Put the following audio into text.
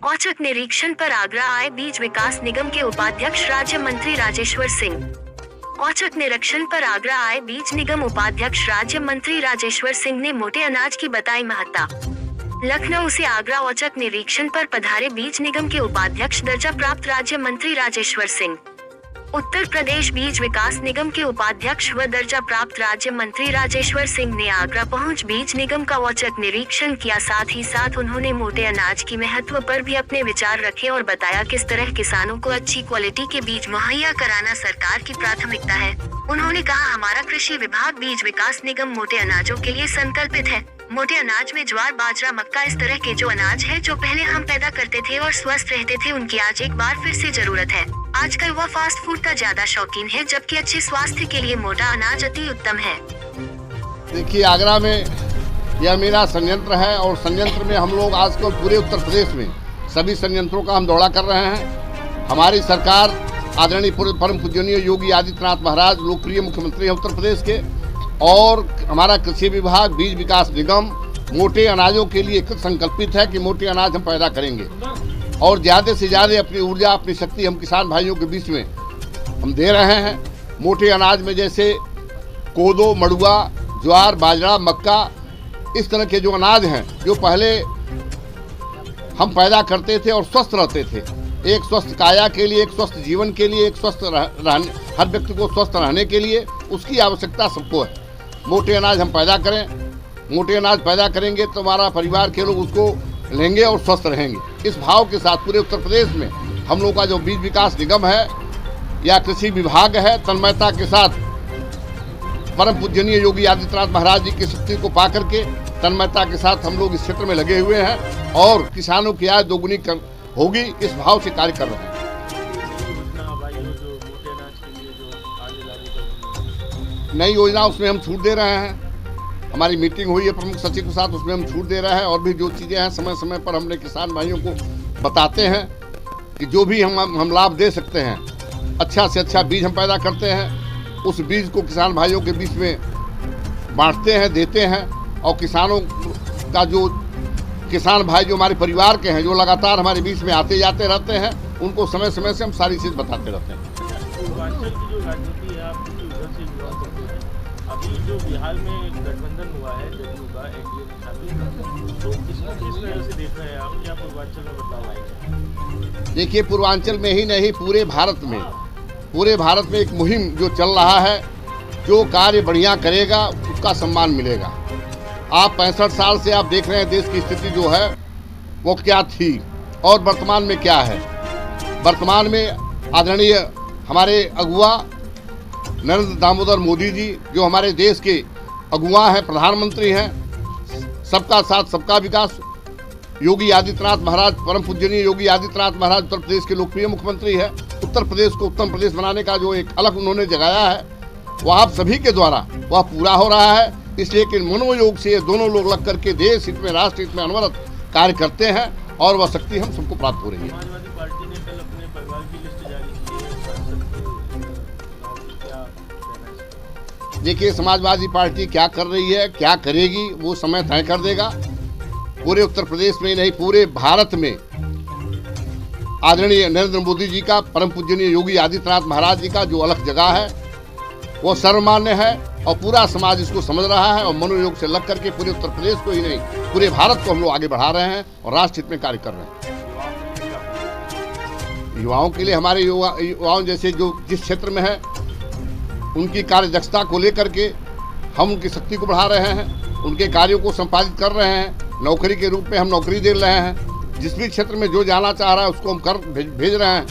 औचक निरीक्षण पर आगरा आए बीज विकास निगम के उपाध्यक्ष राज्य मंत्री राजेश्वर सिंह। औचक निरीक्षण पर आगरा आए बीज निगम उपाध्यक्ष राज्य मंत्री राजेश्वर सिंह ने मोटे अनाज की बताई महत्ता। लखनऊ से आगरा औचक निरीक्षण पर पधारे बीज निगम के उपाध्यक्ष दर्जा प्राप्त राज्य मंत्री राजेश्वर सिंह। उत्तर प्रदेश बीज विकास निगम के उपाध्यक्ष व दर्जा प्राप्त राज्य मंत्री राजेश्वर सिंह ने आगरा पहुंच बीज निगम का औचक निरीक्षण किया। साथ ही साथ उन्होंने मोटे अनाज की महत्व पर भी अपने विचार रखे और बताया किस तरह किसानों को अच्छी क्वालिटी के बीज मुहैया कराना सरकार की प्राथमिकता है। उन्होंने कहा, हमारा कृषि विभाग बीज विकास निगम मोटे अनाजों के लिए संकल्पित है। मोटे अनाज में ज्वार, बाजरा, मक्का, इस तरह के जो अनाज है जो पहले हम पैदा करते थे और स्वस्थ रहते थे, उनकी आज एक बार फिर से जरूरत है। आजकल वह फास्ट फूड का ज्यादा शौकीन है, जबकि अच्छे स्वास्थ्य के लिए मोटा अनाज अति उत्तम है। देखिए, आगरा में यह मेरा संयंत्र है और संयंत्र में हम लोग आजकल पूरे उत्तर प्रदेश में सभी संयंत्रों का हम दौरा कर रहे हैं। हमारी सरकार आदरणीय परम पूजनीय योगी आदित्यनाथ महाराज लोकप्रिय मुख्यमंत्री हैं उत्तर प्रदेश के, और हमारा कृषि विभाग बीज विकास निगम मोटे अनाजों के लिए संकल्पित है कि मोटे अनाज हम पैदा करेंगे और ज़्यादा से ज़्यादा अपनी ऊर्जा, अपनी शक्ति हम किसान भाइयों के बीच में हम दे रहे हैं। मोटे अनाज में जैसे कोदो, मड़ुआ, ज्वार, बाजरा, मक्का, इस तरह के जो अनाज हैं जो पहले हम पैदा करते थे और स्वस्थ रहते थे। एक स्वस्थ काया के लिए, एक स्वस्थ जीवन के लिए, एक स्वस्थ रहने, हर व्यक्ति को स्वस्थ रहने के लिए उसकी आवश्यकता सबको है। मोटे अनाज हम पैदा करें, मोटे अनाज पैदा करेंगे तो हमारा परिवार के लोग उसको लेंगे और स्वस्थ रहेंगे। इस भाव के साथ पूरे उत्तर प्रदेश में हम लोग का जो बीज विकास निगम है या कृषि विभाग है, तन्मयता के साथ परम पूजनीय योगी आदित्यनाथ महाराज जी की शक्ति को पा करके तन्मयता के साथ हम लोग इस क्षेत्र में लगे हुए हैं और किसानों की आय दोगुनी होगी, इस भाव से कार्य कर रहे हैं। नई योजना उसमें हम छूट दे रहे हैं। हमारी मीटिंग हुई है प्रमुख सचिव के साथ, उसमें हम छूट दे रहे हैं और भी जो चीज़ें हैं समय समय पर हमने किसान भाइयों को बताते हैं कि जो भी हम लाभ दे सकते हैं, अच्छा से अच्छा बीज हम पैदा करते हैं, उस बीज को किसान भाइयों के बीच में बांटते हैं, देते हैं। और किसानों का जो किसान भाई जो हमारे परिवार के हैं, जो लगातार हमारे बीच में आते जाते रहते हैं, उनको समय समय से हम सारी चीज़ बताते रहते हैं। पूर्वांचल की जो राजनीति है आप उधर से जुड़ा करते हैं। अभी जो बिहार में एक गठबंधन हुआ है जदयू का, एनडीए में शामिल, तो इसको किस तरह से देख रहे हैं आप, क्या पूर्वांचल में बदलाव आएगा? देखिए, पूर्वांचल में ही नहीं पूरे भारत में एक मुहिम जो चल रहा है, जो कार्य बढ़िया करेगा उसका सम्मान मिलेगा। आप 65 साल से आप देख रहे हैं देश की स्थिति जो है वो क्या थी और वर्तमान में क्या है। वर्तमान में आदरणीय हमारे अगुआ नरेंद्र दामोदर मोदी जी जो हमारे देश के अगुआ हैं, प्रधानमंत्री हैं, सबका साथ सबका विकास, योगी आदित्यनाथ महाराज, परम पूजनीय योगी आदित्यनाथ महाराज उत्तर प्रदेश के लोकप्रिय मुख्यमंत्री है। उत्तर प्रदेश को उत्तम प्रदेश बनाने का जो एक अलग उन्होंने जगाया है वह आप सभी के द्वारा वह पूरा हो रहा है। इसलिए कि मनोयोग से ये दोनों लोग लग करके देश हित में, राष्ट्र हित में अनवरत कार्य करते हैं और वह शक्ति हम सबको प्राप्त हो रही है। समाजवादी पार्टी ने कल अपने परिवार की लिस्ट जारी की है। देखिए, समाजवादी पार्टी क्या कर रही है, क्या करेगी, वो समय तय कर देगा। पूरे उत्तर प्रदेश में नहीं पूरे भारत में आदरणीय नरेंद्र मोदी जी का, परम पूजनीय योगी आदित्यनाथ महाराज जी का जो अलग जगह है वो सर्वमान्य है और पूरा समाज इसको समझ रहा है और मनोयोग से लग करके पूरे उत्तर प्रदेश को ही नहीं पूरे भारत को हम लोग आगे बढ़ा रहे हैं और राष्ट्र हित में कार्य कर रहे हैं। युवाओं के लिए हमारे युवाओं जैसे जो जिस क्षेत्र में है उनकी कार्य दक्षता को लेकर के हम उनकी शक्ति को बढ़ा रहे हैं, उनके कार्यों को संपादित कर रहे हैं। नौकरी के रूप में हम नौकरी दे रहे हैं, जिस भी क्षेत्र में जो जाना चाह रहा है उसको हम भेज रहे हैं।